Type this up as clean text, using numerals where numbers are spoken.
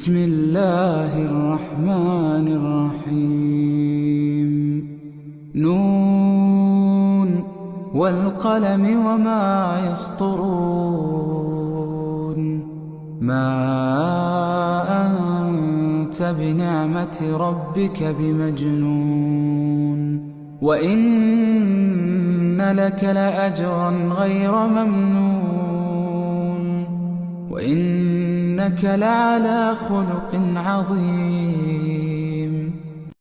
بسم الله الرحمن الرحيم. نون والقلم وما يسطرون. ما أنت بنعمة ربك بمجنون. وإن لك لأجرا غير ممنون. وإنك لعلى خلق عظيم.